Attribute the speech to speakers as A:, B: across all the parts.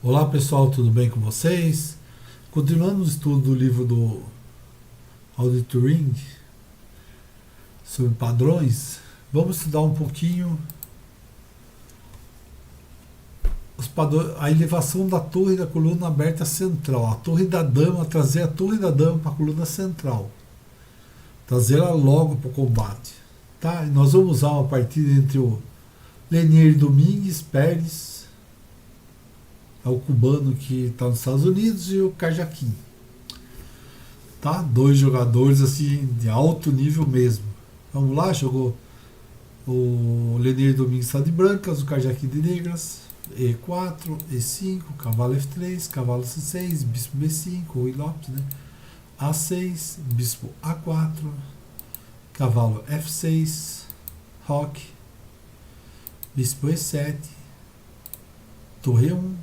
A: Olá pessoal, tudo bem com vocês? Continuando o estudo do livro do Audit Turing sobre padrões, vamos estudar um pouquinho a elevação da torre da coluna aberta central, a torre da dama, trazer a torre da dama para a coluna central, trazê-la logo para o combate. Tá? E nós vamos usar uma partida entre o Lenier Domingues Pérez, é o cubano que está nos Estados Unidos, e o Cajaquim. Tá? Dois jogadores assim de alto nível mesmo. Vamos lá, jogou o Lenier Domingues está de brancas, o Cajaquim de negras. E4, E5, cavalo F3, cavalo C6, bispo B5, Rui Lopes, né? A6, bispo A4, cavalo F6, roque, bispo E7, torre 1,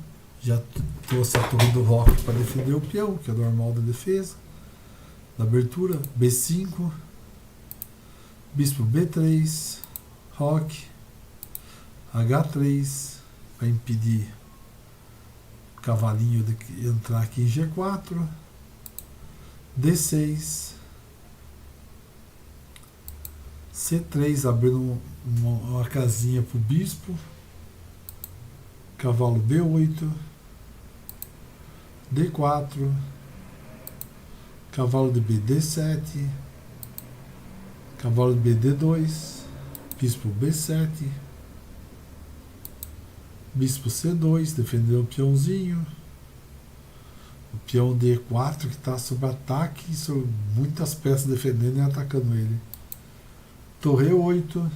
A: já trouxe a torre do roque para defender o peão, que é normal da defesa, da abertura, B5, bispo B3, roque, H3, para impedir o cavalinho de entrar aqui em G4, D6, C3, abrindo uma casinha para o bispo, cavalo B8, D4, cavalo de B, D7, cavalo de B, D2, bispo B7, bispo C2, defendendo o peãozinho, o peão D4 que está sob ataque, sob muitas peças defendendo e atacando ele. Torre 8,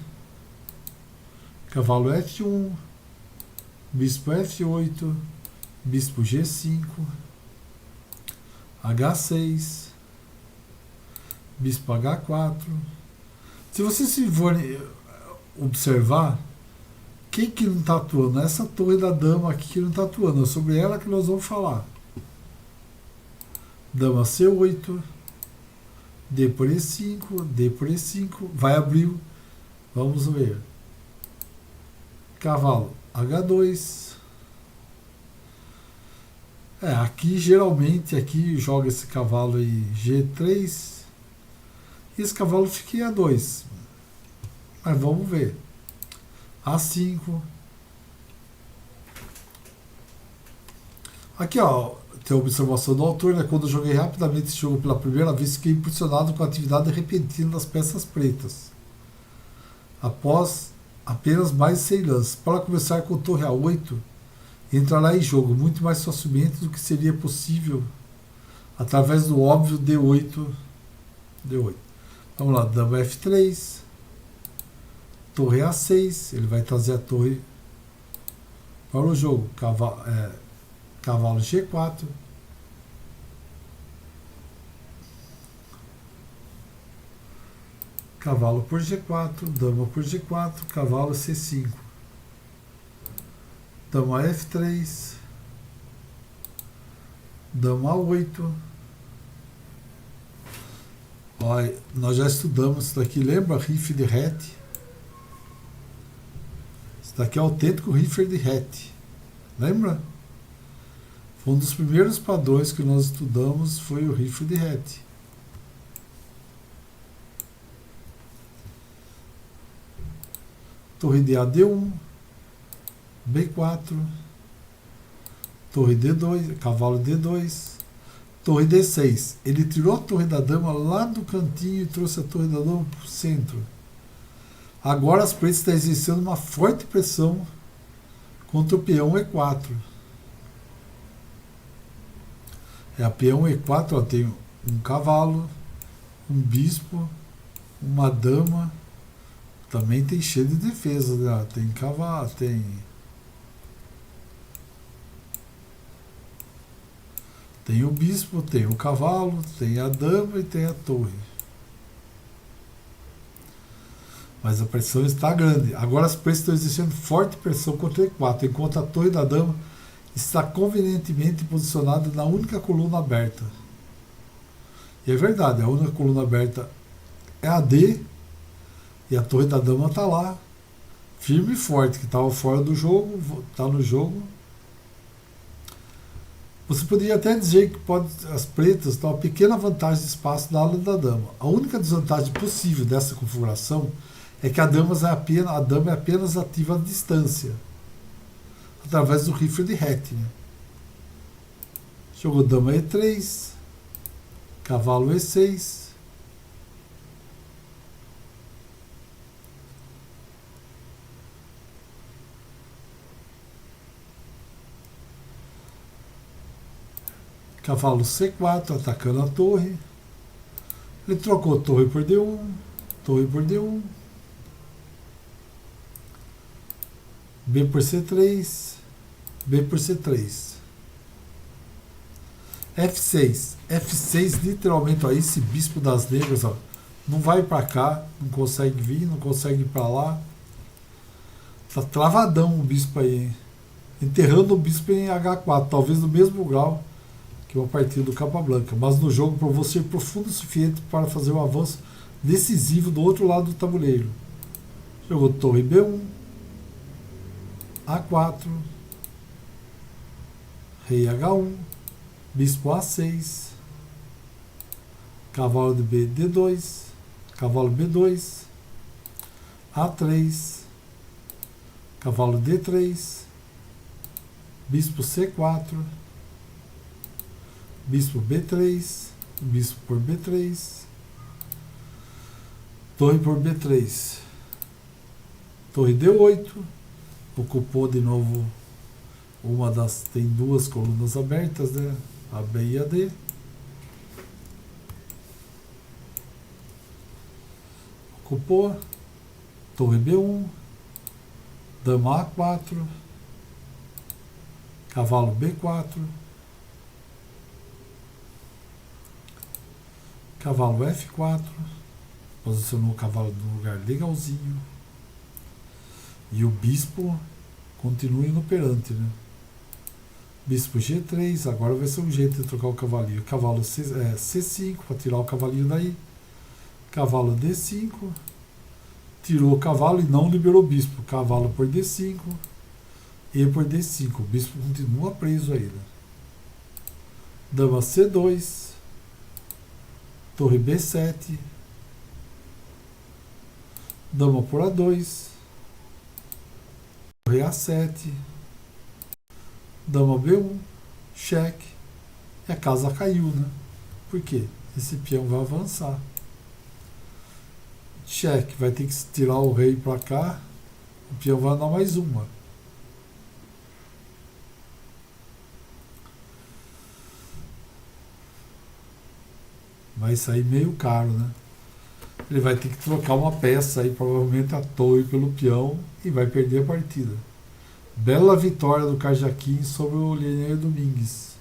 A: cavalo F1, bispo F8, bispo G5, H6, bispo H4. Se vocês se forem observar, quem que não está atuando? Essa torre da dama aqui que não está atuando. É sobre ela que nós vamos falar. Dama C8, D por E5, D por E5, vai abrir, vamos ver. Cavalo H2. Aqui geralmente aqui joga esse cavalo aí G3 e esse cavalo fica em A2. Mas vamos ver. A5. Aqui, ó, tem a observação do autor, né? Quando eu joguei rapidamente esse jogo pela primeira vez, fiquei impressionado com a atividade repentina das peças pretas. Após apenas mais 6 lances. Para começar com torre A8, entrará em jogo muito mais facilmente do que seria possível através do óbvio D8. D8. Vamos lá, dama F3. Torre A6, ele vai trazer a torre para o jogo. Cavalo G4. Cavalo por G4, dama por G4, cavalo C5. Dama F3. Dama A8. Olha, nós já estudamos isso daqui, lembra? Riff de Rete. Isso daqui é autêntico Riffer de Rete. Lembra? Foi um dos primeiros padrões que nós estudamos, foi o Riffer de Rete. Torre de AD1, B4, torre D2, cavalo D2, torre D6. Ele tirou a torre da dama lá do cantinho e trouxe a torre da dama para o centro. Agora as pretas estão exercendo uma forte pressão contra o peão E4. A peão E4, ó, tem um cavalo, um bispo, uma dama. Também tem cheio de defesa, né? Tem cavalo, tem o bispo, tem o cavalo, tem a dama e tem a torre. Mas a pressão está grande. Agora as pretas estão exercendo forte pressão contra o E4, enquanto a torre da dama está convenientemente posicionada na única coluna aberta. E é verdade, a única coluna aberta é a D, e a torre da dama está lá, firme e forte, que estava fora do jogo, está no jogo. Você poderia até dizer que as pretas têm uma pequena vantagem de espaço na ala da dama. A única desvantagem possível dessa configuração é que a dama é apenas ativa à distância, através do rifle de rete. Né? Jogou dama E3, cavalo E6, cavalo C4, atacando a torre. Ele trocou torre por D1, torre por D1, B por C3, B por C3. F6. F6 literalmente, ó, esse bispo das negras, ó, não vai para cá, não consegue vir, não consegue ir para lá. Tá travadão o bispo aí, hein? Enterrando o bispo em H4, talvez no mesmo grau que uma partida do Capablanca, mas no jogo provou ser profundo o suficiente para fazer um avanço decisivo do outro lado do tabuleiro. Jogou torre B1, A4, rei H1, bispo A6, cavalo de B, D2, cavalo B2, A3, cavalo D3, bispo C4, bispo B3, bispo por B3, torre por B3, torre D8, ocupou de novo tem duas colunas abertas, né? A B e a D. Ocupou, torre B1, dama A4, cavalo B4, cavalo F4, posicionou o cavalo no lugar legalzinho, e o bispo continua inoperante, né? Bispo G3, agora vai ser um jeito de trocar o cavalinho. Cavalo C5 para tirar o cavalinho daí. Cavalo D5, tirou o cavalo e não liberou o bispo. Cavalo por D5 e por D5. O bispo continua preso ainda. Dama C2, torre B7, dama por A2, torre A7, dama B1, cheque, e a casa caiu, né? Por quê? Esse peão vai avançar. Cheque, vai ter que tirar o rei para cá, o peão vai andar mais uma. Vai sair meio caro, né? Ele vai ter que trocar uma peça aí, provavelmente a torre pelo peão, e vai perder a partida. Bela vitória do Carjaquim sobre o Lenier Domingues.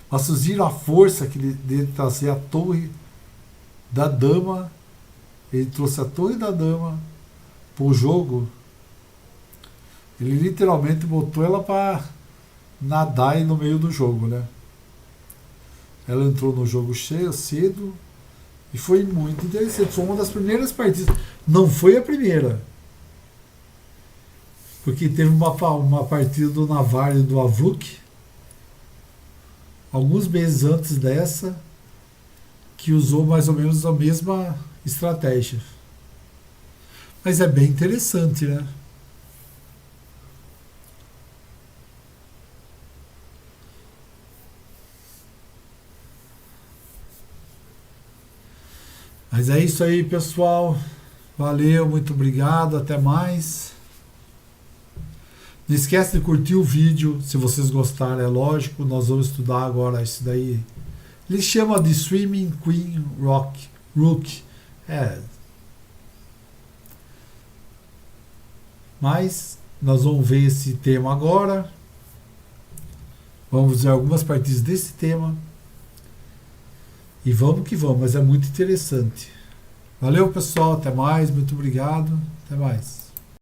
A: Mas vocês viram a força que ele trazer a torre da dama. Ele trouxe a torre da dama para o jogo. Ele literalmente botou ela para nadar aí no meio do jogo, né? Ela entrou no jogo cedo e foi muito interessante. Foi uma das primeiras partidas. Não foi a primeira. Porque teve uma partida do Navar e do Avluk, alguns meses antes dessa, que usou mais ou menos a mesma estratégia. Mas é bem interessante, né? Mas é isso aí, pessoal. Valeu, muito obrigado, até mais. Não esquece de curtir o vídeo, se vocês gostaram, é lógico. Nós vamos estudar agora isso daí. Ele chama de Swimming Queen Rook. Mas nós vamos ver esse tema agora. Vamos ver algumas partidas desse tema. E vamos que vamos, mas é muito interessante. Valeu, pessoal, até mais, muito obrigado, até mais.